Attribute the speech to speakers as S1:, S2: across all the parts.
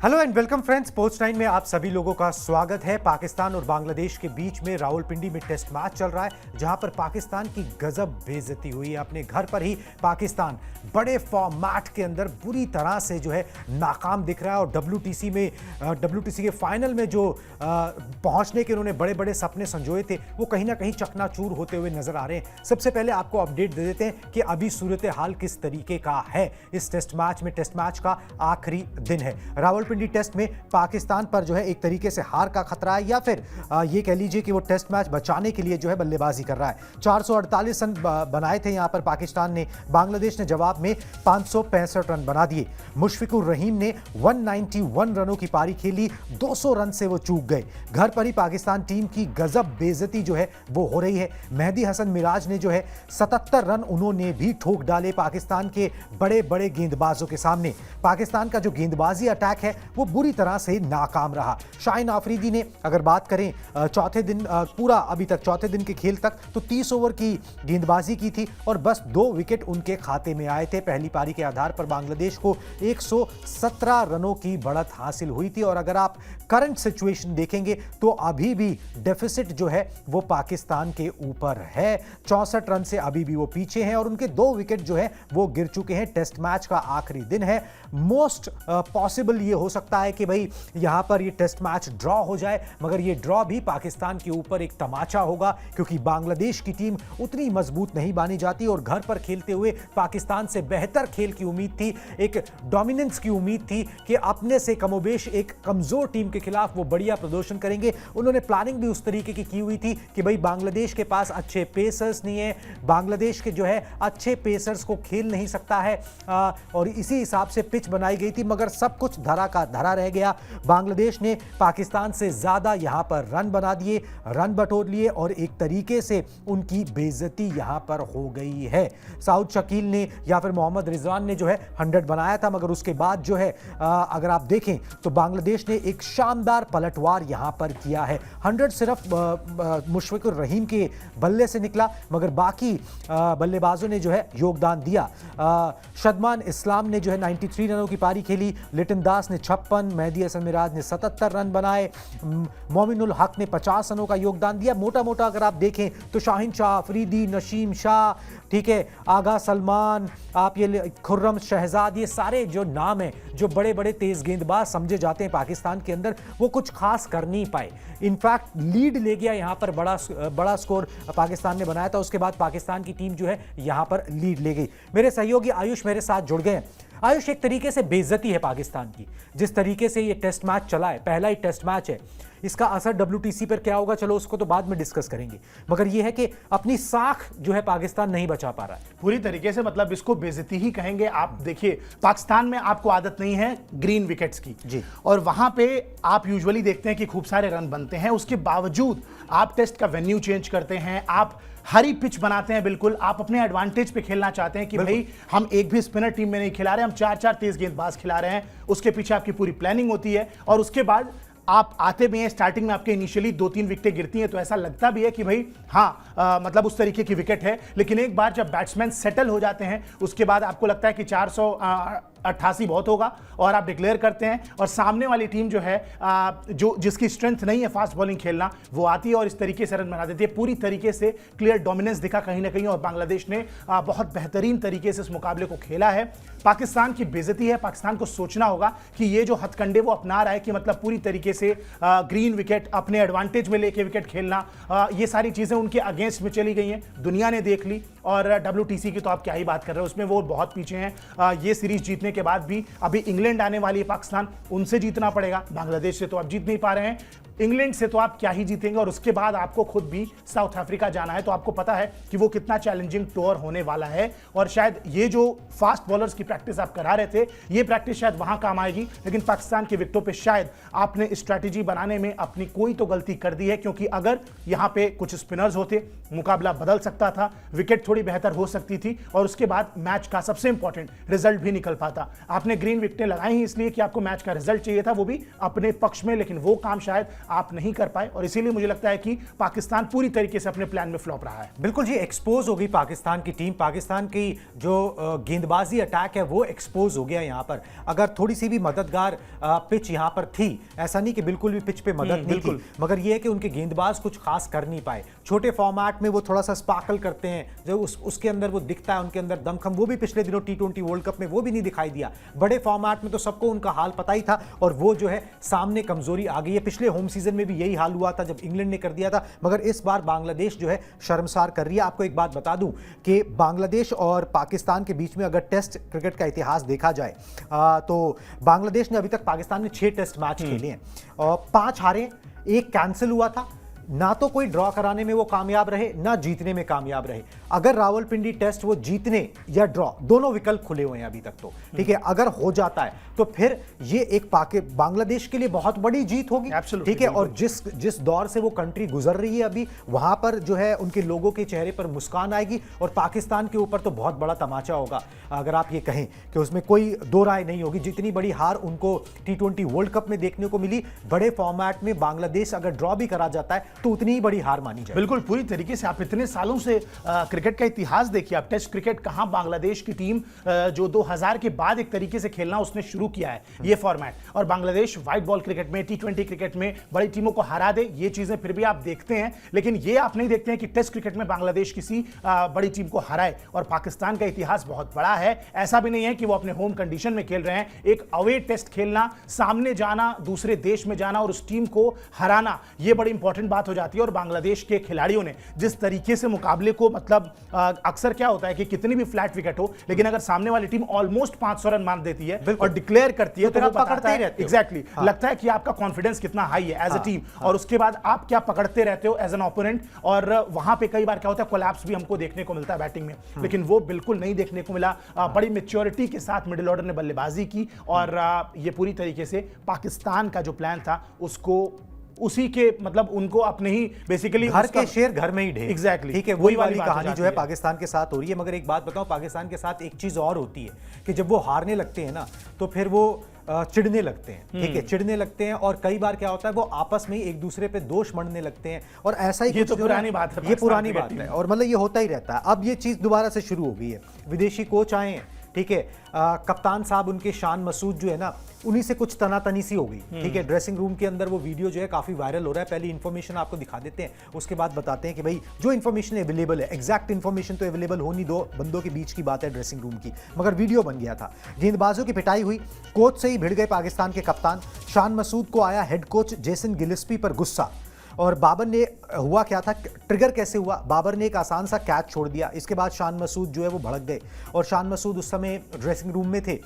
S1: Hello and welcome friends, sports 9 में आप सभी लोगों का स्वागत है। पाकिस्तान और बांग्लादेश के बीच में रावलपिंडी में टेस्ट मैच चल रहा है, जहां पर पाकिस्तान की गजब बेइज्जती हुई है। अपने घर पर ही पाकिस्तान बड़े फॉर्मेट के अंदर बुरी तरह से जो है नाकाम दिख रहा है और डब्ल्यूटीसी के फाइनल में जो पहुंचने के उन्होंने बड़े बड़े सपने संजोए थे, वो कहीं ना कहीं चकनाचूर होते हुए नजर आ रहे हैं। सबसे पहले आपको अपडेट दे देते हैं कि अभी सूरत हाल किस तरीके का है इस टेस्ट मैच में। टेस्ट मैच का आखिरी दिन है। रावलपिंडी टेस्ट में पाकिस्तान पर जो है एक तरीके से हार का खतरा है, या फिर ये कह लीजिए कि वो टेस्ट मैच बचाने के लिए जो है बल्लेबाजी कर रहा है। 448 रन बनाए थे यहां पर पाकिस्तान ने, बांग्लादेश ने जवाब में 565 रन बना दिए। मुशफिकुर रहीम ने 191 रनों की पारी खेली, 200 रन से वो चूक गए। घर पर ही पाकिस्तान टीम की गजब बेइज्जती जो है वो हो रही है। मेहदी हसन मिराज ने जो है 77 रन उन्होंने भी ठोक डाले पाकिस्तान के बड़े बड़े गेंदबाजों के सामने। पाकिस्तान का जो गेंदबाजी अटैक है वो बुरी तरह से नाकाम रहा। शाहीन आफरीदी ने अगर बात करें चौथे दिन पूरा अभी तक चौथे दिन के खेल तक तो 30 ओवर की गेंदबाजी की थी और बस 2 विकेट उनके खाते में आए थे। पहली पारी के आधार पर बांग्लादेश को 117 रनों की बढ़त हासिल हुई थी और अगर आप करंट सिचुएशन देखेंगे तो अभी भी डेफिसिट जो है वो पाकिस्तान के ऊपर है। 64 रन से अभी भी वो पीछे हैं और उनके 2 विकेट जो है वो गिर चुके हैं। टेस्ट मैच का आखिरी दिन है। मोस्ट पॉसिबल ये हो सकता है कि भाई यहां पर ये टेस्ट मैच ड्रॉ हो जाए, मगर ये ड्रॉ भी पाकिस्तान के ऊपर एक तमाचा होगा, क्योंकि बांग्लादेश की टीम उतनी मजबूत नहीं मानी जाती और घर पर खेलते हुए पाकिस्तान से बेहतर खेल की उम्मीद थी, एक डोमिनेंस की उम्मीद थी कि अपने से कमोबेश एक कमजोर टीम के खिलाफ वो बढ़िया प्रदर्शन करेंगे। उन्होंने प्लानिंग भी उस तरीके की हुई थी कि भाई बांग्लादेश के पास अच्छे पेसर्स नहीं है, बांग्लादेश के जो है अच्छे पेसर्स को खेल नहीं सकता है और इसी हिसाब से पिच बनाई गई थी, मगर सब कुछ धरा का धरा रह गया। बांग्लादेश ने पाकिस्तान से ज्यादा यहां पर रन बना दिए, रन बटोर लिए और एक तरीके से उनकी बेइज्जती यहां पर हो गई है। साउद शकील ने या फिर मोहम्मद रिजवान ने जो है 100 बनाया था, मगर उसके बाद जो है अगर आप देखें तो बांग्लादेश ने एक शानदार पलटवार यहां पर किया है। 100 सिर्फ मुशफिकुर रहीम के बल्ले से निकला, मगर बाकी बल्लेबाजों ने जो है योगदान दिया। शदमान इस्लाम ने जो है 93 रनों की पारी खेली, लिटन दास ने 56, मेहदी हसन मिराज ने 77 रन बनाए, मोमिनुल हक ने 50 रनों का योगदान दिया। मोटा मोटा अगर आप देखें तो शाहीन शाह अफरीदी, नशीम शाह, ठीक है, आगा सलमान, आप ये खुर्रम शहजाद, ये सारे जो नाम हैं जो बड़े बड़े तेज गेंदबाज समझे जाते हैं पाकिस्तान के अंदर, वो कुछ खास कर नहीं पाए। इनफैक्ट लीड ले गया यहां पर, बड़ा स्कोर पाकिस्तान ने बनाया था, उसके बाद पाकिस्तान की टीम जो है यहां पर लीड ले गई। मेरे सहयोगी आयुष मेरे साथ जुड़ गए हैं। आयुष, एक तरीके से बेइज्जती है पाकिस्तान की, जिस तरीके से ये टेस्ट मैच चला है, पहला ही टेस्ट मैच है, इसका असर डब्ल्यूटीसी पर क्या होगा चलो उसको तो बाद में डिस्कस करेंगे, मगर यह है कि अपनी साख जो है पाकिस्तान नहीं बचा पा रहा है
S2: पूरी तरीके से। मतलब इसको बेइज्जती ही कहेंगे। आप देखिए, पाकिस्तान में आपको आदत नहीं है ग्रीन विकेट्स की
S1: जी,
S2: और वहां पे आप यूजुअली देखते हैं कि खूब सारे रन बनते हैं, उसके बावजूद आप टेस्ट का वेन्यू चेंज करते हैं, आप हरी पिच बनाते हैं। बिल्कुल आप अपने एडवांटेज पे खेलना चाहते हैं कि भाई हम एक भी स्पिनर टीम में नहीं खिला रहे, हम 4-4 तेज गेंदबाज खिला रहे हैं। उसके पीछे आपकी पूरी प्लानिंग होती है और उसके बाद आप आते भी हैं। स्टार्टिंग में आपके इनिशियली 2-3 विकेटें गिरती हैं तो ऐसा लगता भी है कि भाई हाँ मतलब उस तरीके की विकेट है, लेकिन एक बार जब बैट्समैन सेटल हो जाते हैं उसके बाद आपको लगता है कि 488 बहुत होगा और आप डिक्लेयर करते हैं और सामने वाली टीम जो है जो जिसकी स्ट्रेंथ नहीं है फास्ट बॉलिंग खेलना, वो आती है और इस तरीके से रन बना देती है। पूरी तरीके से क्लियर डोमिनेंस दिखा कहीं ना कहीं और बांग्लादेश ने बहुत बेहतरीन तरीके से इस मुकाबले को खेला है। पाकिस्तान की बेइज्जती है। पाकिस्तान को सोचना होगा कि ये जो हथकंडे वो अपना रहा है कि मतलब पूरी तरीके से ग्रीन विकेट अपने एडवांटेज में लेके विकेट खेलना, ये सारी चीजें उनके अगेंस्ट में चली गई हैं, दुनिया ने देख ली। और डब्ल्यूटीसी की तो आप क्या ही बात कर रहे हो, उसमें वो बहुत पीछे हैं। ये सीरीज जीतने के बाद भी अभी इंग्लैंड आने वाली है पाकिस्तान, उनसे जीतना पड़ेगा। बांग्लादेश से तो आप जीत नहीं पा रहे हैं, इंग्लैंड से तो आप क्या ही जीतेंगे और उसके बाद आपको खुद भी साउथ अफ्रीका जाना है, तो आपको पता है कि वो कितना चैलेंजिंग टूर होने वाला है। और शायद ये जो फास्ट बॉलर्स की प्रैक्टिस आप करा रहे थे, ये प्रैक्टिस शायद वहां काम आएगी, लेकिन पाकिस्तान के विकेटों पे शायद आपने स्ट्रैटेजी बनाने में अपनी कोई तो गलती कर दी है, क्योंकि अगर यहां पे कुछ स्पिनर्स होते मुकाबला बदल सकता था, विकेट थोड़ी बेहतर हो सकती थी और उसके बाद मैच का सबसे इंपॉर्टेंट रिजल्ट भी निकल पाता। आपने ग्रीन विकेटें लगाई ही इसलिए कि आपको मैच का रिजल्ट चाहिए था, वो भी अपने पक्ष में, लेकिन वो काम शायद आप नहीं कर पाए और इसीलिए मुझे लगता है कि पाकिस्तान पूरी तरीके से अपने प्लान में फ्लॉप रहा है।
S1: बिल्कुल जी, एक्सपोज हो गई पाकिस्तान की टीम। पाकिस्तान की जो गेंदबाजी अटैक है वो एक्सपोज हो गया यहाँ पर। अगर थोड़ी सी भी मददगार पिच यहाँ पर थी, ऐसा नहीं कि बिल्कुल भी पिच पे मदद नहीं थी, मगर ये है कि उनके गेंदबाज कुछ खास कर नहीं पाए। छोटे फॉर्मेट में वो थोड़ा सा स्पार्कल करते हैं, जो उसके अंदर वो दिखता है, उनके अंदर दमखम, वो भी पिछले दिनों T20 वर्ल्ड कप में वो भी नहीं दिखाई दिया। बड़े फॉर्मेट में तो सबको उनका हाल पता ही था और वो जो है सामने कमजोरी आ गई है। पिछले होम सीजन में भी यही हाल हुआ था जब इंग्लैंड ने कर दिया था, मगर इस बार बांग्लादेश जो है शर्मसार कर रही है। आपको एक बात बता दूं कि बांग्लादेश और पाकिस्तान के बीच में अगर टेस्ट क्रिकेट का इतिहास देखा जाए तो बांग्लादेश ने अभी तक पाकिस्तान में 6 टेस्ट मैच खेले हैं और 5 हारे, 1 कैंसिल हुआ था। ना तो कोई ड्रॉ कराने में वो कामयाब रहे, ना जीतने में कामयाब रहे। अगर रावलपिंडी टेस्ट वो जीतने या ड्रॉ, दोनों विकल्प खुले हुए हैं अभी तक तो, ठीक है। अगर हो जाता है तो फिर ये एक बांग्लादेश के लिए बहुत बड़ी जीत होगी, ठीक है। और जिस दौर से वो कंट्री गुजर रही है अभी, वहां पर जो है उनके लोगों के चेहरे पर मुस्कान आएगी और पाकिस्तान के ऊपर तो बहुत बड़ा तमाचा होगा। अगर आप ये कहें कि उसमें कोई दो राय नहीं होगी। जितनी बड़ी हार उनको T20 वर्ल्ड कप में देखने को मिली, बड़े फॉर्मेट में बांग्लादेश अगर ड्रॉ भी करा जाता है तो उतनी ही बड़ी हार मानी जाए।
S2: बिल्कुल, पूरी तरीके से आप इतने सालों से क्रिकेट का इतिहास देखिए, आप टेस्ट क्रिकेट कहां बांग्लादेश की टीम जो 2000 के बाद एक तरीके से खेलना उसने शुरू किया है ये फॉर्मेट, और बांग्लादेश व्हाइट बॉल क्रिकेट में, T20 क्रिकेट में बड़ी टीमों को हरा दे, ये चीजें फिर भी आप देखते हैं। लेकिन ये आप नहीं देखते हैं कि टेस्ट क्रिकेट में बांग्लादेश किसी बड़ी टीम को हराए। और पाकिस्तान का इतिहास बहुत बड़ा है, ऐसा भी नहीं है कि वो अपने होम कंडीशन में खेल रहे हैं। एक अवे टेस्ट खेलना, सामने जाना, दूसरे देश में जाना और उस टीम को हराना, ये बड़ी इंपॉर्टेंट बात हो जाती है। और बांग्लादेश के खिलाड़ियों ने जिस तरीके से मुकाबले को, मतलब अक्सर क्या होता है कि कितनी भी फ्लैट विकेट हो, लेकिन अगर सामने वाली टीम ऑलमोस्ट 500 रन मान देती है और डिक्लेयर करती है तो वो बताता है एग्जैक्टली, लगता है कि आपका कॉन्फिडेंस कितना हाई है एज अ टीम, और उसके बाद आप क्या पकड़ते रहते हो एज एन ओपोनेंट। और वहां पे कई बार क्या होता है, कोलैप्स भी हमको देखने को मिलता है बैटिंग में, लेकिन वो बिल्कुल नहीं देखने को मिला। बड़ी मैच्योरिटी के साथ मिडिल ऑर्डर ने बल्लेबाजी की और ये पूरी तरीके से पाकिस्तान का जो प्लान था उसको उसी के, मतलब उनको अपने ही बेसिकली
S1: घर के शेर घर में ही ढेर,
S2: एग्जैक्टली,
S1: ठीक है। वही वाली कहानी जो है पाकिस्तान के साथ हो रही है। मगर एक बात बताओ, पाकिस्तान के साथ एक चीज और होती है कि जब वो हारने लगते हैं ना तो फिर वो चिढ़ने लगते हैं, ठीक है, चिढ़ने लगते हैं। और कई बार क्या होता है, वो आपस में ही एक दूसरे पे दोष मढ़ने लगते हैं और ऐसा ही
S2: ये तो पुरानी बात है,
S1: ये पुरानी बात है और मतलब ये होता ही रहता है। अब ये चीज दोबारा से शुरू हो गई है। विदेशी कोच आए हैं, ठीक है, कप्तान साहब उनके शान मसूद जो है ना, उन्हीं से कुछ तनातनी सी हो गई, ठीक है। ड्रेसिंग रूम के अंदर वो वीडियो जो है काफी वायरल हो रहा है। पहली इन्फॉर्मेशन आपको दिखा देते हैं, उसके बाद बताते हैं कि भाई जो इन्फॉर्मेशन अवेलेबल है, एग्जैक्ट इन्फॉर्मेशन तो अवेलेबल हो नहीं, दो बंदों के बीच की बात है ड्रेसिंग रूम की, मगर वीडियो बन गया था। गेंदबाजों की पिटाई हुई, कोच से ही भिड़ गए पाकिस्तान के कप्तान। शान मसूद को आया हेड कोच जेसन गिलिस्पी पर गुस्सा। और बाबर ने, हुआ क्या था, ट्रिगर कैसे हुआ, बाबर ने एक आसान सा कैच छोड़ दिया। इसके बाद शान मसूद जो है वो भड़क गए और शान मसूद उस समय ड्रेसिंग रूम में थे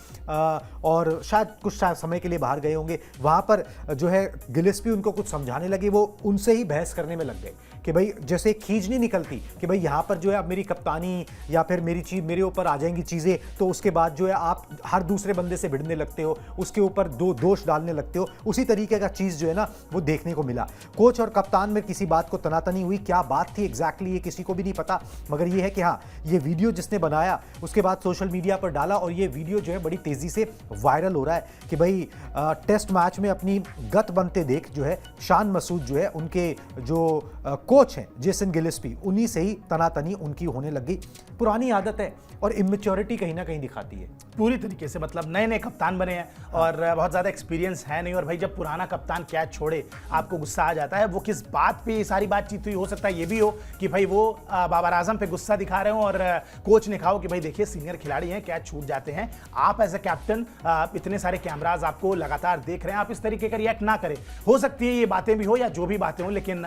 S1: और शायद कुछ समय के लिए बाहर गए होंगे। वहाँ पर जो है गिलिस्पी उनको कुछ समझाने लगे, वो उनसे ही बहस करने में लग गए कि भाई जैसे खींच नहीं निकलती कि भाई यहाँ पर जो है अब मेरी कप्तानी या फिर मेरे ऊपर आ जाएंगी चीज़ें, तो उसके बाद जो है आप हर दूसरे बंदे से भिड़ने लगते हो, उसके ऊपर दोष डालने लगते हो। उसी तरीके का चीज़ जो है ना वो देखने को मिला। कोच और कप्तान में किसी बात को तनातनी हुई, क्या बात थी एग्जैक्टली ये किसी को भी नहीं पता, मगर ये है कि हाँ, ये वीडियो जिसने बनाया उसके बाद सोशल मीडिया पर डाला और ये वीडियो जो है बड़ी तेजी से वायरल हो रहा है कि भाई टेस्ट मैच में अपनी गत बनते देख जो है शान मसूद जो है, उनके जो कोच हैं जेसन गिलिस्पी, उन्हीं से ही तनातनी उनकी होने लग गई। पुरानी आदत है और इमेच्योरिटी कहीं ना कहीं दिखाती है
S2: पूरी तरीके से। मतलब नए नए कप्तान बने हैं और बहुत ज़्यादा एक्सपीरियंस है नहीं, और भाई जब पुराना कप्तान कैच छोड़े आपको गुस्सा आ जाता है। वो किस बात पे ये सारी बातचीत हुई, हो सकता है ये भी हो कि भाई वो बाबर आजम पे गुस्सा दिखा रहे हो और कोच ने कहा हो कि भाई देखिए सीनियर खिलाड़ी हैं, कैच छूट जाते हैं, आप एज ए कैप्टन इतने सारे कैमराज आपको लगातार देख रहे हैं, आप इस तरीके का रिएक्ट ना करें। हो सकती है ये बातें भी हो या जो भी बातें हो, लेकिन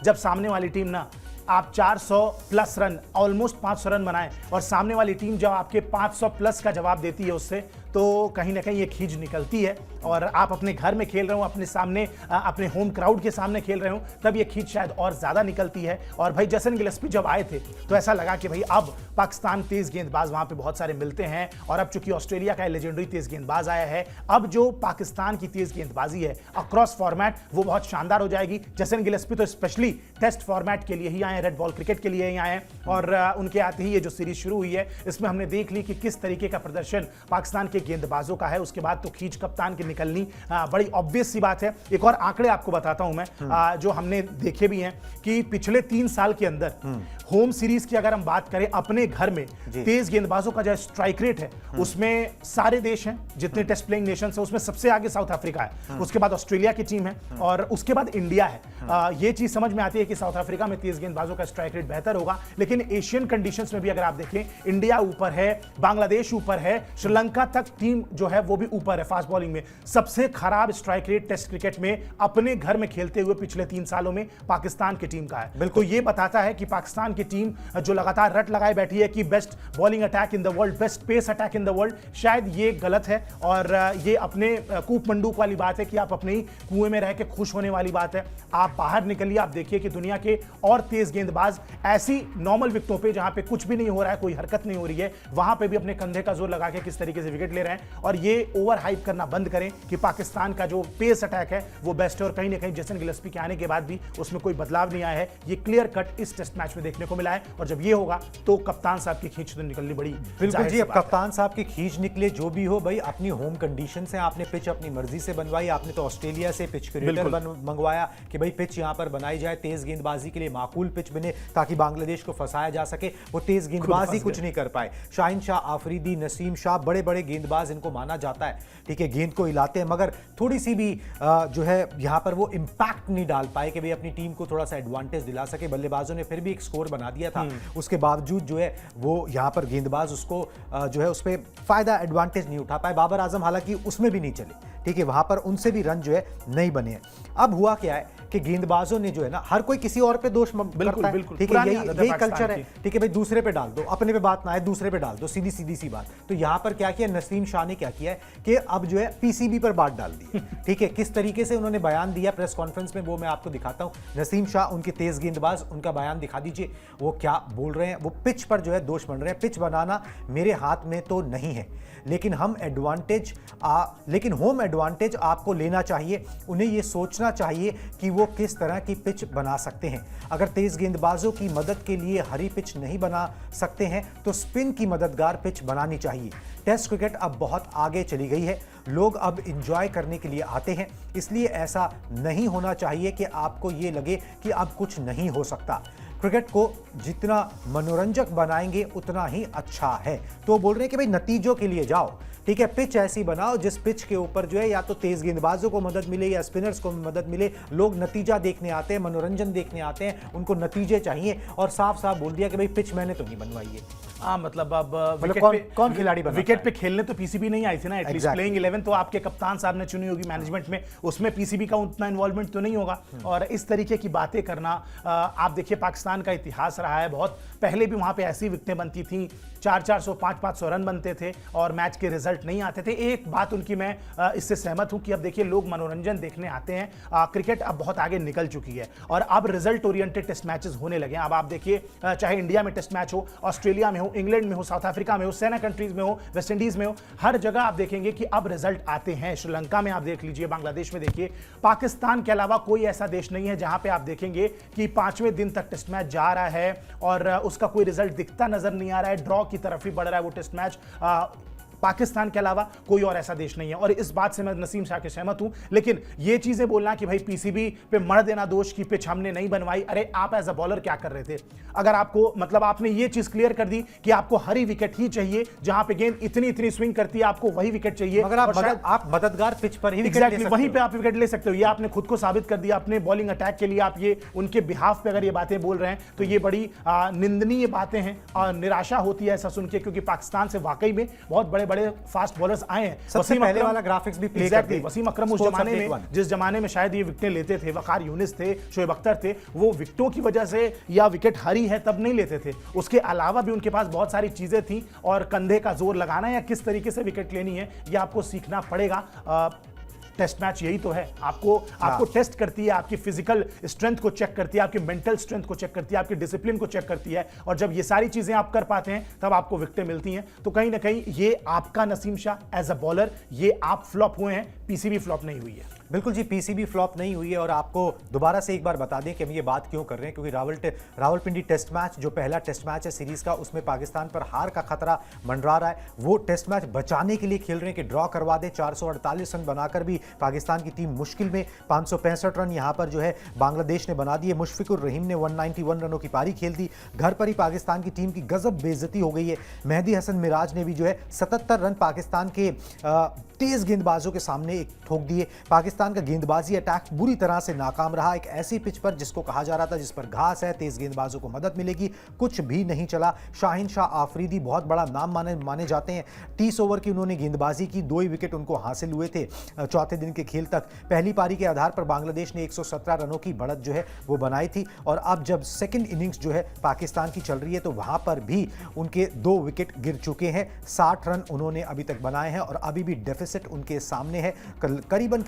S2: जब सामने वाली टीम ना आप 400 प्लस रन, ऑलमोस्ट 500 रन बनाएं और सामने वाली टीम जब आपके 500 प्लस का जवाब देती है उससे, तो कहीं ना कहीं ये खींच निकलती है। और आप अपने घर में खेल रहे हो, अपने सामने, अपने होम क्राउड के सामने खेल रहे हो, तब ये खींच शायद और ज़्यादा निकलती है। और भाई जेसन गिलिस्पी जब आए थे तो ऐसा लगा कि भाई अब पाकिस्तान तेज़ गेंदबाज वहाँ पे बहुत सारे मिलते हैं, और अब चूंकि ऑस्ट्रेलिया का लेजेंडरी तेज़ गेंदबाज आया है, अब जो पाकिस्तान की तेज़ गेंदबाजी है अक्रॉस फॉर्मेट वो बहुत शानदार हो जाएगी। जेसन गिलिस्पी तो स्पेशली टेस्ट फॉर्मेट के लिए ही आए, रेड बॉल क्रिकेट के लिए ही आए, और उनके आते ही ये जो सीरीज शुरू हुई है इसमें हमने देख ली कि किस तरीके का प्रदर्शन पाकिस्तान के के गेंदबाजों का है, उसके बाद तो खींच कप्तान की निकलनी बड़ी ऑब्वियस सी बात है। एक और आंकड़े आपको बताता हूं मैं, जो हमने देखे भी हैं कि पिछले 3 साल के अंदर होम सीरीज की अगर हम बात करें, अपने घर में तेज गेंदबाजों का जो स्ट्राइक रेट है उसमें सारे देश हैं जितने टेस्ट प्लेइंग नेशन है उसमें सबसे आगे साउथ अफ्रीका है, उसके बाद ऑस्ट्रेलिया की टीम है और उसके बाद इंडिया है। ये चीज समझ में आती है कि साउथ अफ्रीका में तेज गेंदबाजों का स्ट्राइक रेट बेहतर होगा, लेकिन एशियन कंडीशंस में भी अगर आप देखें, इंडिया ऊपर है, बांग्लादेश ऊपर है, श्रीलंका तक टीम जो है वो भी ऊपर है फास्ट बॉलिंग में। सबसे खराब स्ट्राइक रेट टेस्ट क्रिकेट में अपने घर में खेलते हुए पिछले 3 सालों में पाकिस्तान की टीम का है। तो ये बताता है कि पाकिस्तान की टीम जो लगातार रट लगाए बैठी है कि best bowling attack in the world, best pace attack in the world, शायद ये गलत है और ये अपने कूप मंडूक वाली बात है कि आप अपने ही कुएं में रह के खुश होने वाली बात है। आप बाहर निकलिए, आप देखिए कि दुनिया के और तेज गेंदबाज ऐसी नॉर्मल विकेटों पे जहां पे कुछ भी नहीं हो रहा है, कोई हरकत नहीं हो रही है, वहां पे भी अपने कंधे का जोर लगा के किस तरीके से विकेट ले रहे हैं। और ये ओवर हाइप करना बंद करें कि पाकिस्तान का जो पेस अटैक है वो बेस्ट है और कहीं ना कहीं जेसन गिलेस्पी के आने के बाद भी उसमें कोई बदलाव नहीं आया है। ये क्लियर कट इस टेस्ट मैच में देखने को मिला है और जब ये होगा तो कप्तान साहब की खींच तो निकलनी बड़ी
S1: बिल्कुल जी। अब कप्तान साहब की खींच निकले जो भी हो भाई, अपनी होम कंडीशन से आपने पिच अपनी मर्जी से बनवाई। आपने तो ऑस्ट्रेलिया से पिच क्यूरेटर मंगवाया कि भाई पिच यहां पर बनाई जाए, तेज गेंदबाजी के लिए माकूल पिच बने ताकि बांग्लादेश को फंसाया जा सके। वो तेज गेंदबाजी कुछ नहीं कर पाए। शाहिन शाह आफरीदी, नसीम शाह, बड़े बड़े गेंदबाज इनको माना जाता है, ठीक है, गेंद को हिलाते हैं, मगर थोड़ी सी भी जो है यहां पर वो इंपैक्ट नहीं डाल पाए कि भाई अपनी टीम को थोड़ा सा एडवांटेज दिला सके। बल्लेबाजों ने फिर भी एक स्कोर बना दिया था, उसके बावजूद जो है वो यहां पर गेंदबाज उसको जो है उस पर फायदा एडवांटेज नहीं उठा पाए। बाबर आजम हालांकि उसमें भी नहीं चले, ठीक है, वहां पर उनसे भी रन जो है नहीं बने हैं। अब हुआ क्या है कि गेंदबाजों ने जो है ना, हर कोई किसी और पे दोष करता है, ठीक है, यही कल्चर है, ठीक है भाई, दूसरे पे डाल दो, अपने पे बात ना आए दूसरे पे डाल दो, सीधी सीधी सी बात। तो यहां पर क्या किया नसीम शाह ने, क्या किया है कि अब जो है पीसीबी पर बात डाल दी, ठीक है। किस तरीके से उन्होंने बयान दिया प्रेस कॉन्फ्रेंस में वो मैं आपको दिखाता हूं। नसीम शाह, उनके तेज गेंदबाज, उनका बयान दिखा दीजिए, वो क्या बोल रहे हैं। वो पिच पर जो है दोष बन रहे हैं, पिच बनाना मेरे हाथ में तो नहीं है, लेकिन लेकिन होम एडवांटेज आपको लेना चाहिए। उन्हें यह सोचना चाहिए कि वो किस तरह की पिच बना सकते हैं। अगर तेज गेंदबाजों की मदद के लिए हरी पिच नहीं बना सकते हैं तो स्पिन की मददगार पिच बनानी चाहिए। टेस्ट क्रिकेट अब बहुत आगे चली गई है, लोग अब एंजॉय करने के लिए आते हैं, इसलिए ऐसा नहीं होना चाहिए कि आपको ये लगे कि अब कुछ नहीं हो सकता। क्रिकेट को जितना मनोरंजक बनाएंगे उतना ही अच्छा है। तो बोल रहे हैं कि भाई नतीजों के लिए जाओ, ठीक है, पिच ऐसी बनाओ जिस पिच के ऊपर जो है या तो तेज गेंदबाजों को मदद मिले या स्पिनर्स को मदद मिले। लोग नतीजा देखने आते हैं, मनोरंजन देखने आते हैं, उनको नतीजे चाहिए। और साफ साफ बोल दिया कि भाई पिच मैंने तो नहीं बनवाई है।
S2: मतलब अब
S1: कौन खिलाड़ी बना
S2: विकेट पे खेलने तो पीसीबी नहीं आई थी ना, एटलीस्ट प्लेइंग 11 तो आपके कप्तान साहब ने चुनी होगी मैनेजमेंट में, उसमें पीसीबी का उतना इन्वॉल्वमेंट तो नहीं होगा। और इस तरीके की बातें करना, आप देखिए पाकिस्तान का इतिहास रहा है, बहुत पहले भी वहां पे ऐसी विकेटें बनती थी, 400-400 500-500 रन बनते थे और मैच के रिजल्ट नहीं आते थे। एक बात उनकी मैं इससे सहमत हूं कि अब देखिए लोग मनोरंजन देखने आते हैं, क्रिकेट अब बहुत आगे निकल चुकी है और अब रिजल्ट ओरिएंटेड टेस्ट मैचेस होने लगे हैं। अब आप देखिए चाहे इंडिया में टेस्ट मैच हो, ऑस्ट्रेलिया में हो, इंग्लैंड में हो, साउथ अफ्रीका में हो, सेना कंट्रीज में हो, वेस्ट इंडीज में हो, हर जगह आप देखेंगे कि अब रिजल्ट आते हैं। श्रीलंका में आप देख लीजिए, बांग्लादेश में देखिए, पाकिस्तान के अलावा कोई ऐसा देश नहीं है जहां पे आप देखेंगे कि 5वें दिन तक टेस्ट मैच जा रहा है और उसका कोई रिजल्ट दिखता नजर नहीं आ रहा है, ड्रॉ की तरफ ही बढ़ रहा है वो टेस्ट मैच। पाकिस्तान के अलावा कोई और ऐसा देश नहीं है और इस बात से मैं नसीम शाह के सहमत हूं। लेकिन ये चीजें बोलना कि भाई पीसीबी पे मर देना दोष की पिच हमने नहीं बनवाई, अरे आप एज अ बॉलर क्या कर रहे थे? अगर आपको मतलब आपने ये चीज क्लियर कर दी कि आपको हरी विकेट ही चाहिए, जहां पे गेंद इतनी स्विंग करती है आपको वही विकेट चाहिए,
S1: मगर आप मददगार पिच पर ही
S2: एग्जैक्टली वहीं पे आप विकेट ले सकते हो। ये आपने खुद को साबित कर दिया अपने बॉलिंग अटैक के लिए। आप ये उनके बिहाफ पे अगर ये बातें बोल रहे हैं तो ये बड़ी निंदनीय बातें हैं और निराशा होती है ऐसा सुन के, क्योंकि पाकिस्तान से वाकई में बहुत बड़े बड़े फास्ट बॉलर्स आए हैं।
S1: सबसे पहले वाला ग्राफिक्स भी प्ले करते हैं।
S2: वसीम अकरम उस जमाने में, जिस जमाने में शायद ये विकेटें लेते थे, वकार यूनिस थे, शोएब अख्तर थे, वो विकेटों की वजह से या विकेट हरी है तब नहीं लेते थे, उसके अलावा भी उनके पास बहुत सारी चीजें थी और कंधे का जोर लगाना या किस तरीके से विकेट लेनी है ये आपको सीखना पड़ेगा। टेस्ट मैच यही तो है, आपको टेस्ट करती है, आपकी फिजिकल स्ट्रेंथ को चेक करती है, आपकी मेंटल स्ट्रेंथ को चेक करती है, आपकी डिसिप्लिन को चेक करती है और जब ये सारी चीजें आप कर पाते हैं तब आपको विकेटें मिलती हैं। तो कहीं ना कहीं ये आपका Naseem Shah as a bowler, ये आप फ्लॉप हुए हैं पीसीबी फ्लॉप नहीं हुई है।
S1: बिल्कुल जी, पीसीबी फ्लॉप नहीं हुई है। और आपको दोबारा से एक बार बता दें कि हम ये बात क्यों कर रहे हैं, क्योंकि रावलपिंडी टेस्ट मैच, जो पहला टेस्ट मैच है सीरीज का, उसमें पाकिस्तान पर हार का खतरा मंडरा रहा है। वो टेस्ट मैच बचाने के लिए खेल रहे हैं कि ड्रॉ करवा दें। 448 रन बनाकर भी पाकिस्तान की टीम मुश्किल में, 565 रन यहाँ पर जो है बांग्लादेश ने बना दिए। मुशफिकुर रहीम ने 191 रनों की पारी खेल दी। घर पर ही पाकिस्तान की टीम की गजब बेइज्जती हो गई है। मेहदी हसन मिराज ने भी जो है 77 रन पाकिस्तान के तेज गेंदबाजों के सामने एक ठोक दिए। पाकिस्तान का गेंदबाजी अटैक बुरी तरह से नाकाम रहा। एक ऐसी पिच पर जिसको कहा जा रहा था जिस पर घास है, तेज गेंदबाजों को मदद मिलेगी, कुछ भी नहीं चला। शाहिन शाह आफरीदी बहुत बड़ा नाम माने जाते हैं। 30 ओवर की उन्होंने गेंदबाजी की, 2 ही विकेट उनको हासिल हुए थे चौथे दिन के खेल तक। पहली पारी के आधार पर बांग्लादेश ने 117 रनों की बढ़त जो है वो बनाई थी। और अब जब सेकेंड इनिंग्स जो है पाकिस्तान की चल रही है तो वहां पर भी उनके 2 विकेट गिर चुके हैं। 60 रन उन्होंने अभी तक बनाए हैं और अभी भी डेफिसिट उनके सामने है, करीबन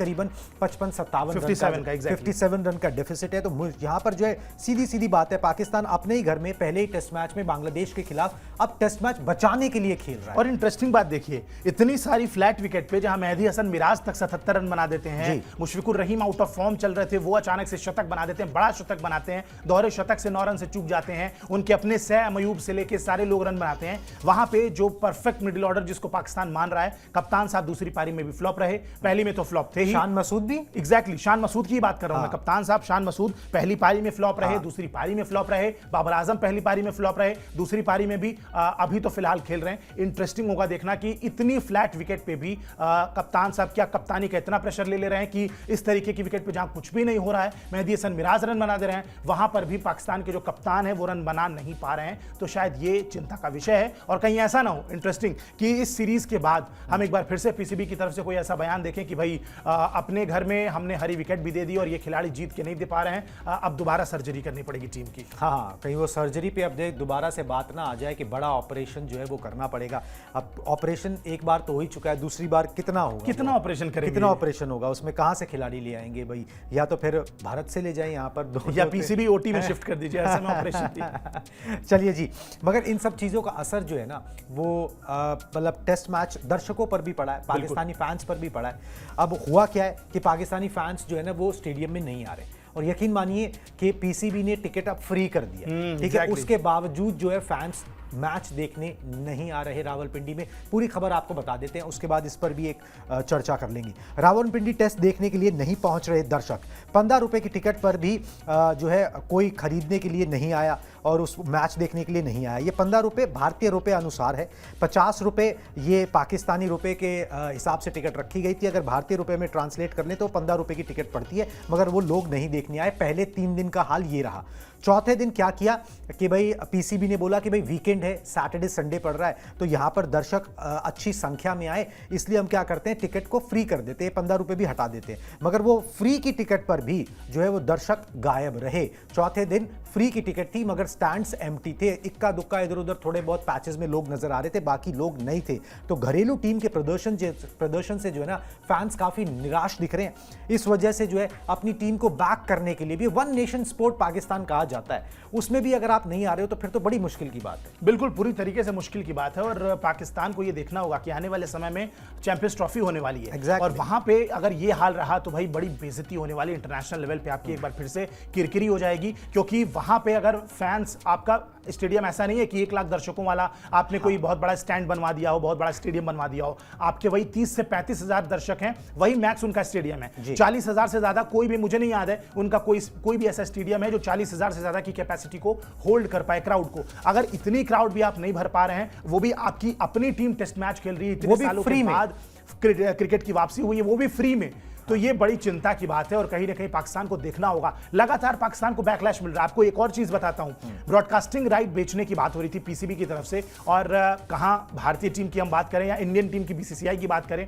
S1: 55-57 57 रन का डेफिसिट है। तो यहां पर जो है सीधी बात है, पाकिस्तान अपने ही घर में पहले ही टेस्ट मैच में बांग्लादेश के खिलाफ अब टेस्ट मैच बचाने के लिए खेल रहा है।
S2: और इंटरेस्टिंग बात देखिए, इतनी सारी फ्लैट विकेट पे जहां मेहदी हसन मिराज तक 77 रन बना देते हैं, Mushfiqur Rahim out of form चल रहे थे, वो अचानक से शतक बना देते हैं, बड़ा शतक बनाते हैं, दोहरे शतक से 9 रन से चूक जाते हैं। उनके अपने सह मयूब से लेके सारे लोग रन बनाते हैं। वहां पे जो परफेक्ट मिडिल ऑर्डर जिसको पाकिस्तान मान रहा है, कप्तान साहब दूसरी पारी में भी फ्लॉप रहे, पहली में तो फ्लॉप थे ही।
S1: शान मसूद भी
S2: एग्जैक्टली शान मसूद की बात कर रहा हूं मैं। कप्तान साहब शान मसूद पहली पारी में फ्लॉप रहे, दूसरी पारी में फ्लॉप रहे। बाबर आजम पहली पारी में फ्लॉप रहे, दूसरी पारी में भी अभी तो फिलहाल खेल रहे हैं। इंटरेस्टिंग होगा देखना कि इतनी फ्लैट विकेट पे भी कप्तान साहब क्या कप्तानी का इतना प्रेशर ले रहे हैं कि इस तरीके की विकेट पे जहां कुछ भी नहीं हो रहा है, मेहदी हसन मिराज रन बना दे रहे हैं, वहां पर भी पाकिस्तान के जो कप्तान है वो रन बना नहीं पा रहे हैं। तो शायद ये चिंता का विषय है। और कहीं ऐसा ना हो इंटरेस्टिंग कि इस सीरीज के बाद हम एक बार फिर से पीसीबी की तरफ से कोई ऐसा बयान देखें कि भाई अपने घर में हमने हरी विकेट भी दे दी और ये खिलाड़ी जीत के नहीं दे पा रहे हैं, अब दोबारा सर्जरी करनी पड़ेगी टीम की।
S1: हाँ, कहीं वो सर्जरी पे अब दोबारा से बात ना आ जाए कि बड़ा ऑपरेशन जो है वो करना पड़ेगा। अब ऑपरेशन एक बार तो हो ही चुका है, दूसरी बार कितना होगा,
S2: कितना ऑपरेशन करेंगे,
S1: कितना ऑपरेशन होगा, उसमें कहां से खिलाड़ी ले आएंगे भाई? या तो फिर भारत से ले जाएं यहाँ पर
S2: या पीसीबी ओटी में शिफ्ट कर दीजिए, ऐसे में ऑपरेशन।
S1: चलिए जी, मगर इन सब चीजों का असर जो है ना वो मतलब टेस्ट मैच दर्शकों पर भी पड़ा है, पाकिस्तानी फैंस पर भी पड़ा है। अब हुआ क्या है कि पाकिस्तानी फैंस जो है ना वो स्टेडियम में नहीं आ रहे और यकीन मानिए कि पीसीबी ने टिकट अब फ्री कर दिया, ठीक है। उसके बावजूद जो है फैंस मैच देखने नहीं आ रहे रावलपिंडी में। पूरी खबर आपको बता देते हैं, उसके बाद इस पर भी एक चर्चा कर लेंगे। रावलपिंडी टेस्ट देखने के लिए नहीं पहुंच रहे दर्शक। 15 रुपए की टिकट पर भी जो है कोई खरीदने के लिए नहीं आया और उस मैच देखने के लिए नहीं आया। ये 15 रुपये भारतीय रुपये अनुसार है, 50 रुपये ये पाकिस्तानी रुपये के हिसाब से टिकट रखी गई थी। अगर भारतीय रुपये में ट्रांसलेट कर लें तो 15 रुपये की टिकट पड़ती है, मगर वो लोग नहीं देखने आए। पहले 3 दिन का हाल ये रहा। चौथे दिन क्या किया कि भाई पीसीबी ने बोला कि भाई वीकेंड है, सैटरडे संडे पड़ रहा है, तो यहाँ पर दर्शक अच्छी संख्या में आए, इसलिए हम क्या करते हैं टिकट को फ्री कर देते हैं, 15 रुपये भी हटा देते हैं। मगर वो फ्री की टिकट पर भी जो है वो दर्शक गायब रहे। चौथे दिन फ्री की टिकट थी मगर स्टैंड्स एम्प्टी थे, इक्का दुक्का इधर उधर थोड़े बहुत पैचेस में लोग नजर आ रहे थे, बाकी लोग नहीं थे। तो घरेलू टीम के प्रदर्शन से जो है ना फैंस काफी निराश दिख रहे हैं। इस वजह से जो है अपनी टीम को बैक करने के लिए भी वन नेशन स्पोर्ट पाकिस्तान कहा जाता है, उसमें भी अगर आप नहीं आ रहे हो तो फिर तो बड़ी मुश्किल की बात है।
S2: बिल्कुल पूरी तरीके से मुश्किल की बात है। और पाकिस्तान को ये देखना होगा कि आने वाले समय में चैंपियंस ट्रॉफी होने वाली है।
S1: Exactly.
S2: और वहां पे अगर ये हाल रहा तो भाई बड़ी बेइज्जती होने वाली, इंटरनेशनल लेवल पे आपकी एक बार फिर से किरकिरी हो जाएगी। क्योंकि वहां पे अगर फैंस, आपका स्टेडियम ऐसा नहीं है कि 1 लाख दर्शकों वाला आपने कोई बहुत बड़ा स्टैंड बनवा दिया हो, बहुत बड़ा स्टेडियम बनवा दिया हो। आपके वही 30 से 35 हजार दर्शक हैं, वही मैक्स उनका स्टेडियम है। 40 हजार से ज्यादा कोई भी, मुझे नहीं याद है उनका कोई भी ऐसा स्टेडियम है जो 40 हजार से ज्यादा की कैपेसिटी को होल्ड कर पाए क्राउड को। अगर इतनी क्राउड भी आप नहीं भर पा रहे हैं, वो भी आपकी अपनी टीम टेस्ट मैच खेल रही है, इतने सालों के बाद क्रिकेट की वापसी हुई है, वो भी फ्री में, तो ये बड़ी चिंता की बात है। और कहीं ना कहीं पाकिस्तान को देखना होगा, लगातार पाकिस्तान को बैकलैश मिल रहा है। आपको एक और चीज बताता हूं, ब्रॉडकास्टिंग राइट बेचने की बात हो रही थी पीसीबी की तरफ से, और कहां भारतीय टीम की हम बात करें या इंडियन टीम की बीसीसीआई की बात करें,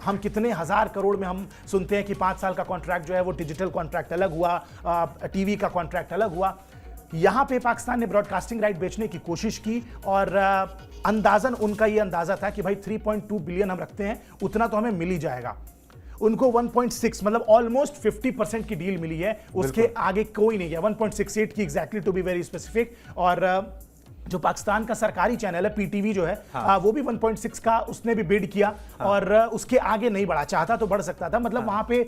S2: हम कितने हजार करोड़ में हम सुनते हैं कि 5 साल का कॉन्ट्रैक्ट जो है वो डिजिटल कॉन्ट्रैक्ट अलग हुआ, टीवी का कॉन्ट्रैक्ट अलग हुआ। यहां पे पाकिस्तान ने ब्रॉडकास्टिंग राइट बेचने की कोशिश की और अंदाजन उनका ये अंदाजा था कि भाई 3.2 बिलियन हम रखते हैं, उतना तो हमें मिल ही जाएगा। उनको 1.6 मतलब ऑलमोस्ट 50% की डील मिली है, उसके आगे कोई नहीं है। 1.68 की exactly to be very specific. और जो पाकिस्तान का सरकारी चैनल है पीटीवी जो है,
S1: हाँ।
S2: वो भी 1.6 का उसने भी बिड किया,
S1: हाँ।
S2: और उसके आगे नहीं बढ़ा, चाहता तो बढ़ सकता था। मतलब वहां पे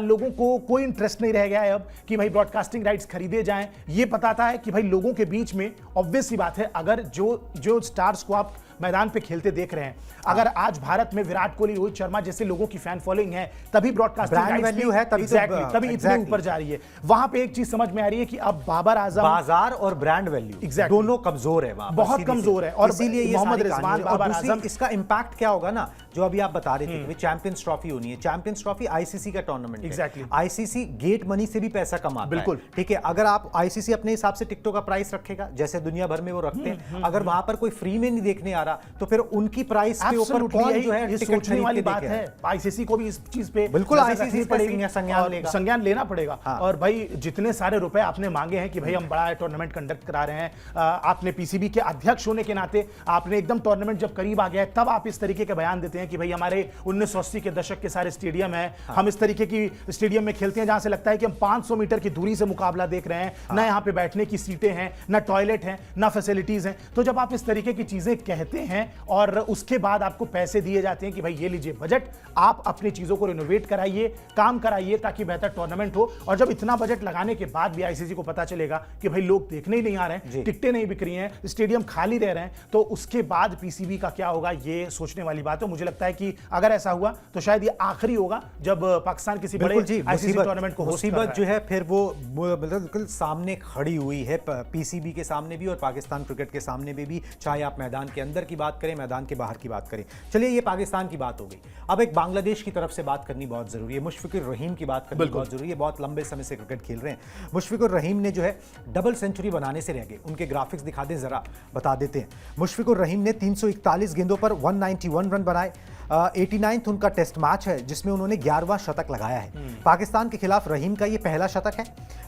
S2: लोगों को कोई इंटरेस्ट नहीं रह गया है अब कि भाई ब्रॉडकास्टिंग राइट्स खरीदे जाएं। ये बताता है कि भाई लोगों के बीच में ऑब्वियस सी बात है, अगर जो स्टार्स को आप मैदान पे खेलते देख रहे हैं, अगर आज भारत में विराट कोहली, रोहित शर्मा जैसे लोगों की फैन फॉलोइंग है, तभी ब्रॉडकास्टिंग
S1: ब्रांड वैल्यू है, तभी
S2: तभी इतने ऊपर जा रही है। वहां पे एक चीज समझ में आ रही है कि अब बाबर आजम,
S1: बाजार और ब्रांड वैल्यू दोनों कमजोर है वहां पर,
S2: बहुत कमजोर है, और
S1: इसीलिए ये
S2: मोहम्मद
S1: सारी
S2: रिजवान,
S1: कहानी है। और
S2: बाबर
S1: दूसरी,
S2: आजम,
S1: इसका इंपैक्ट क्या होगा ना, जो अभी आप बता रहे थे कि चैंपियंस ट्रॉफी होनी है। चैंपियंस ट्रॉफी आईसीसी का tournament
S2: Exactly.
S1: ICC get money से भी पैसा कमाता
S2: बिल्कुल।
S1: है, ठीक है। अगर आप आईसीसी अपने हिसाब से टिकटों का प्राइस रखेगा, जैसे दुनिया भर में वो रखते हैं, अगर वहां पर कोई फ्री में नहीं देखने आ रहा, तो फिर उनकी प्राइस के ऊपर कौन जो है
S2: ये
S1: टिकट
S2: सोचने वाली
S1: खरीद के
S2: बात
S1: देखेगा?
S2: है। आईसीसी को भी इस चीज पे
S1: बिल्कुल
S2: नजर
S1: आईसीसी
S2: रखनी
S1: इस पे
S2: पड़ेगी,
S1: संज्ञान
S2: और
S1: लेगा।
S2: संज्ञान लेना पड़ेगा।
S1: हाँ।
S2: और भाई जितने सारे रुपए आपने मांगे हैं कि भाई हम बड़ा टूर्नामेंट कंडक्ट करा रहे हैं, आपने पीसीबी के अध्यक्ष होने के नाते आपने एकदम टूर्नामेंट जब करीब आ गया है, तब आप इस तरीके के बयान देते हैं कि भाई हमारे 1980 के दशक के सारे स्टेडियम है, हम इस तरीके की स्टेडियम में खेलते हैं जहां से लगता है कि हम 500 मीटर की दूरी से मुकाबला देख रहे हैं, ना यहाँ पे बैठने की सीटें हैं, ना टॉयलेट है, ना फैसिलिटीज हैं। तो जब आप इस तरीके की चीजें कहते हैं और उसके बाद आपको पैसे दिए जाते हैं कि भाई ये लीजिए बजट, आप अपनी चीजों को रिनोवेट कराइए, काम कराइए ताकि बेहतर टूर्नामेंट हो। और जब इतना बजट लगाने के बाद भी आईसीसी को पता चलेगा कि भाई लोग देखने ही नहीं आ रहे हैं, टिकटें नहीं बिक रही हैं, स्टेडियम खाली रह रहे हैं, तो उसके बाद पीसीबी का क्या होगा, ये सोचने वाली बात है। मुझे लगता है कि अगर ऐसा हुआ तो शायद ये आखिरी होगा जब पाकिस्तान किसी बड़े आईसीसी टूर्नामेंट को होस्ट कर रहा है।
S1: मुसीबत जो है फिर वो बिल्कुल सामने खड़ी हुई है, पीसीबी के सामने भी और पाकिस्तान क्रिकेट के सामने भी, चाहे आप मैदान के अंदर की बात करें, मैदान के बाहर की बात करें। चलिए, ये पाकिस्तान की बात हो गई। अब एक बांग्लादेश की तरफ से बात करनी बहुत जरूरी है। मुशफिकुर रहीम की बात करनी बहुत जरूरी है। बहुत लंबे समय से क्रिकेट खेल रहे हैं मुशफिकुर रहीम ने, जो है डबल सेंचुरी बनाने से रह गए। उनके ग्राफिक्स दिखा दें जरा, बता देते हैं। मुशफिकुर रहीम ने 341 गेंदों पर 191 रन बनाए। 89th उनका टेस्ट मैच है जिसमें उन्होंने 11वां शतक लगाया है। पाकिस्तान के खिलाफ रहीम का ये पहला शतक है।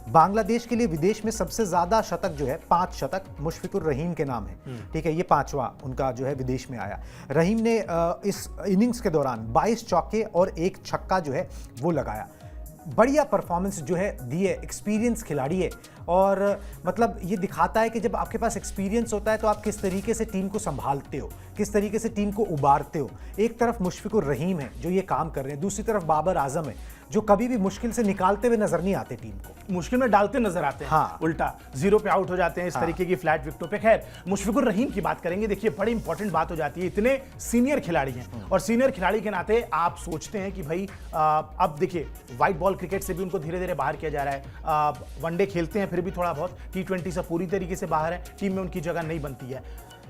S1: बांग्लादेश के लिए विदेश में सबसे ज्यादा शतक जो है 5 शतक मुशफिकुर रहीम के नाम है, ठीक है। ये 5वां उनका जो है विदेश में आया। रहीम ने इस इनिंग्स के दौरान 22 चौके और 1 छक्का जो है वो लगाया। बढ़िया परफॉर्मेंस जो है दी है, एक्सपीरियंस खिलाड़ी है, और मतलब ये दिखाता है कि जब आपके पास एक्सपीरियंस होता है तो आप किस तरीके से टीम को संभालते हो, किस तरीके से टीम को उबारते हो। एक तरफ मुशफिकुर रहीम है जो ये काम कर रहे हैं, दूसरी तरफ बाबर आजम है जो कभी भी मुश्किल से निकालते हुए नजर नहीं आते, टीम को
S2: मुश्किल में डालते नजर आते हैं।
S1: हाँ।
S2: उल्टा 0 पे आउट हो जाते हैं, इस तरीके की फ्लैट विकेटों पे। खैर, मुशफिकुर रहीम की बात करेंगे। देखिए, बड़ी इंपॉर्टेंट बात हो जाती है, इतने सीनियर खिलाड़ी हैं और सीनियर खिलाड़ी के नाते आप सोचते हैं कि भाई अब देखिए व्हाइट बॉल क्रिकेट से भी उनको धीरे धीरे बाहर किया जा रहा है। वनडे खेलते हैं फिर भी थोड़ा बहुत, T20 से पूरी तरीके से बाहर है, टीम में उनकी जगह नहीं बनती है।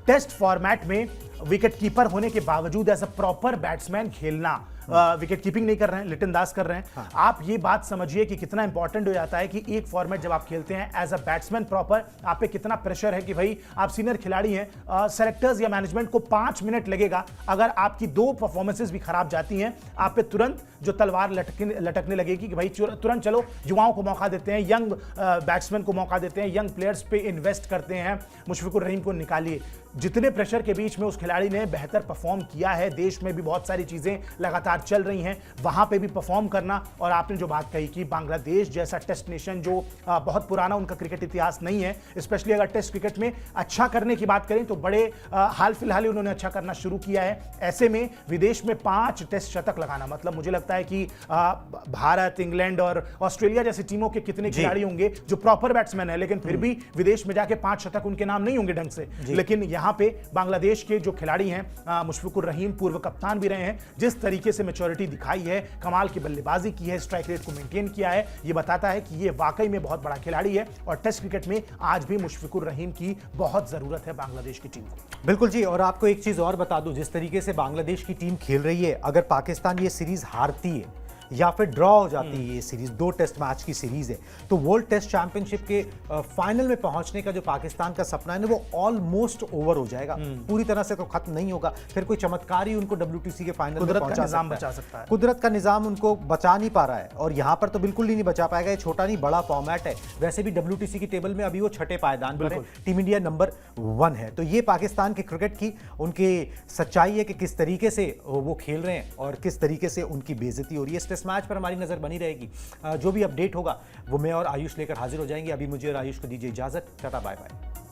S2: टेस्ट फॉर्मेट में विकेट कीपर होने के बावजूद एज अ प्रॉपर बैट्समैन खेलना, विकेट कीपिंग नहीं कर रहे हैं, लिटन दास कर रहे हैं।
S1: हाँ।
S2: आप ये बात समझिए कि कितना इंपॉर्टेंट हो जाता है कि एक फॉर्मेट जब आप खेलते हैं एज अ बैट्समैन प्रॉपर, आप पे कितना प्रेशर है कि भाई आप सीनियर खिलाड़ी हैं। सेलेक्टर्स या मैनेजमेंट को 5 मिनट लगेगा, अगर आपकी 2 परफॉर्मेंसेस भी खराब जाती हैं, आप पे तुरंत जो तलवार लटकने लगेगी कि भाई तुरंत चलो युवाओं को मौका देते हैं, यंग बैट्समैन को मौका देते हैं, यंग प्लेयर्स पे इन्वेस्ट करते हैं। मुशफिकुर रहीम को निकालिए। जितने प्रेशर के बीच में उस खिलाड़ी ने बेहतर परफॉर्म किया है, देश में भी बहुत सारी चीजें लगातार चल रही हैं, वहां पे भी परफॉर्म करना। और आपने जो बात कही कि बांग्लादेश जैसा टेस्ट नेशन जो बहुत पुराना उनका क्रिकेट इतिहास नहीं है, स्पेशली अगर टेस्ट क्रिकेट में अच्छा करने की बात करें तो बड़े हाल फिलहाल ही उन्होंने अच्छा करना शुरू किया है। ऐसे में विदेश में 5 टेस्ट शतक लगाना, मतलब मुझे लगता है कि भारत, इंग्लैंड और ऑस्ट्रेलिया जैसी टीमों के कितने खिलाड़ी होंगे जो प्रॉपर बैट्समैन है, लेकिन फिर भी विदेश में जाके 5 शतक उनके नाम नहीं होंगे ढंग से। लेकिन यहाँ पे बांग्लादेश के जो खिलाड़ी हैं, मुशफिकुर रहीम पूर्व कप्तान भी रहे हैं, जिस तरीके से मैच्योरिटी दिखाई है, कमाल की बल्लेबाजी की है, स्ट्राइक रेट को मेंटेन किया है, ये बताता है कि ये वाकई में बहुत बड़ा खिलाड़ी है। और टेस्ट क्रिकेट में आज भी मुशफिकुर रहीम की बहुत जरूरत है बांग्लादेश की टीम को।
S1: बिल्कुल जी। और आपको एक चीज और बता दूं, जिस तरीके से बांग्लादेश की टीम खेल रही है, अगर पाकिस्तान ये सीरीज हारती है या फिर ड्रॉ हो जाती है, ये सीरीज 2 टेस्ट मैच की सीरीज है, तो वर्ल्ड टेस्ट चैंपियनशिप के फाइनल में पहुंचने का जो पाकिस्तान का सपना है ना, वो ऑलमोस्ट ओवर हो जाएगा। पूरी तरह से तो खत्म नहीं होगा, फिर कोई चमत्कार ही उनको WTC के फाइनल में पहुंचा
S2: सकता है।
S1: कुदरत का निजाम उनको बचा नहीं पा रहा है, और यहां पर तो बिल्कुल ही नहीं बचा पाएगा। ये छोटा नहीं बड़ा फॉर्मेट है। वैसे भी WTC की टेबल में अभी वो 6ठे पायदान पर है, टीम इंडिया नंबर 1 है। तो ये पाकिस्तान के क्रिकेट की उनकी सच्चाई है कि किस तरीके से वो खेल रहे हैं और किस तरीके से उनकी बेइज्जती हो रही है। इस टेस्ट मैच पर हमारी नजर बनी रहेगी। जो भी अपडेट होगा वो मैं और आयुष लेकर हाजिर हो जाएंगे। अभी मुझे और आयुष को दीजिए इजाजत। Tata, bye bye.